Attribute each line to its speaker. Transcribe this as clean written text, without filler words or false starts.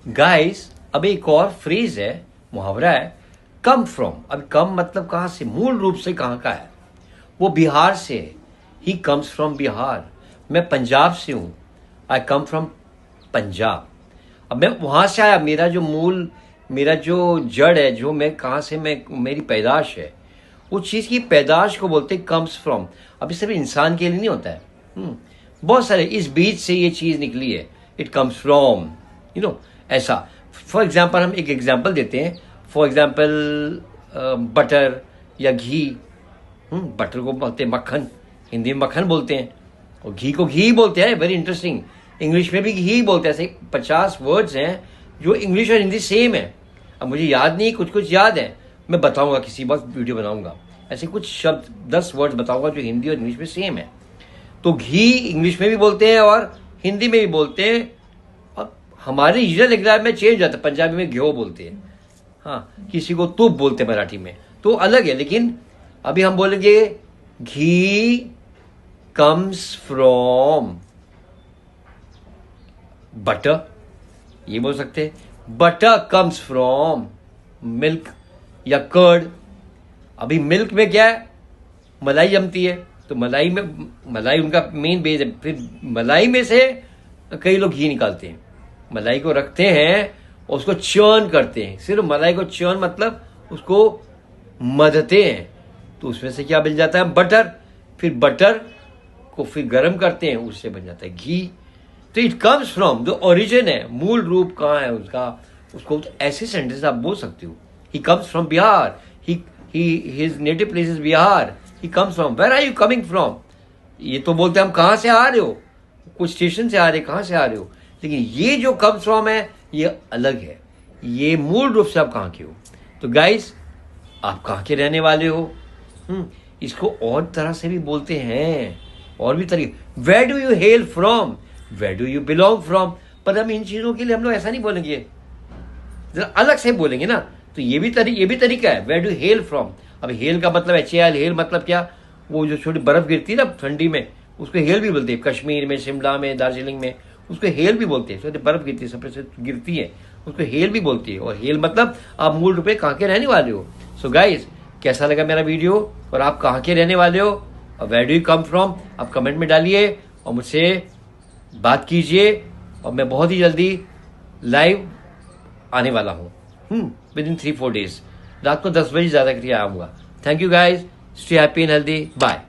Speaker 1: Guys, अब एक और फ्रेज है, मुहावरा है, कम फ्रॉम। अब कम मतलब कहाँ से, मूल रूप से कहाँ का है? वो बिहार से है। ही कम्स फ्रॉम बिहार। मैं पंजाब से हूँ। आई कम फ्रॉम पंजाब। अब मैं वहां से आया, मेरा जो जड़ है, जो मैं कहाँ से, मेरी पैदाश है, उस चीज की पैदाश को बोलते कम्स फ्रॉम। अब ये सिर्फ इंसान के लिए नहीं होता है। बहुत सारे इस बीज से ये चीज निकली है, इट कम्स फ्रॉम, ऐसा। फॉर एग्जाम्पल, हम एक एग्जाम्पल देते हैं। फॉर एग्जाम्पल बटर या घी। बटर को बोलते हैं मक्खन, हिंदी में मक्खन बोलते हैं, और घी को घी बोलते हैं। Very interesting. इंग्लिश में भी घी बोलते हैं। ऐसे 50 वर्ड्स हैं जो इंग्लिश और हिंदी सेम है। अब मुझे याद नहीं, कुछ कुछ याद है, मैं बताऊंगा, किसी वक्त वीडियो बनाऊंगा, ऐसे कुछ शब्द 10 वर्ड्स बताऊंगा जो हिंदी और इंग्लिश में सेम है। तो घी इंग्लिश में भी बोलते हैं और हिंदी में भी बोलते हैं, और हमारे रीजनल लैंग्वेज में चेंज जाता है। पंजाबी में घ्यो बोलते हैं, हाँ, किसी को तुप बोलते हैं मराठी में, तो अलग है। लेकिन अभी हम बोलेंगे घी कम्स फ्रॉम बटर, ये बोल सकते हैं। बटर कम्स फ्रॉम मिल्क या कर्ड। अभी मिल्क में क्या है, मलाई जमती है, तो मलाई उनका मेन बेस है। फिर मलाई में से कई लोग घी निकालते हैं, मलाई को रखते हैं और उसको चर्न करते हैं। सिर्फ मलाई को चर्न मतलब उसको मधते हैं, तो उसमें से क्या बन जाता है, बटर। फिर बटर को फिर गर्म करते हैं, उससे बन जाता है घी। तो इट कम्स फ्रॉम, जो ओरिजिन है, मूल रूप कहाँ है उसका, उसको ऐसे सेंटेंस आप बोल सकते हो। He comes from Bihar, his native place is Bihar. He comes from, where are you coming from. ये तो बोलते हैं हम कहाँ से आ रहे हो, कुछ स्टेशन से आ रहे, कहाँ से आ रहे हो। लेकिन ये जो कम्स फ्रॉम है, ये अलग है। ये मूल रूप से आप कहाँ के हो। तो गाइस, आप कहाँ के रहने वाले हो? इसको और तरह से भी बोलते हैं, और भी तरीके। Where do you hail from, where do you belong from. पर हम इन चीजों के लिए हम लोग ऐसा नहीं बोलेंगे, जरा अलग से बोलेंगे ना। तो ये भी तरीका है, वेयर डू हेल फ्रॉम। अब हेल का मतलब HAL, हेल मतलब क्या, वो जो छोटी बर्फ गिरती है ना ठंडी में, उसको हेल भी बोलते हैं। कश्मीर में, शिमला में, दार्जिलिंग में उसको हेल भी बोलते हैं। छोटी बर्फ गिरती है, सब से गिरती है, उसको हेल भी बोलती है। और हेल मतलब आप मूल रूप में कहाँ के रहने वाले हो। सो गाइस, कैसा लगा मेरा वीडियो, और आप कहाँ के रहने वाले हो, और where do you come from, आप कमेंट में डालिए और मुझसे बात कीजिए। और मैं बहुत ही जल्दी लाइव आने वाला हूँ, विद इन 3-4 डेज। रात को 10 बजे ज़्यादा करिए आऊँगा। Thank you guys, stay happy and healthy, bye.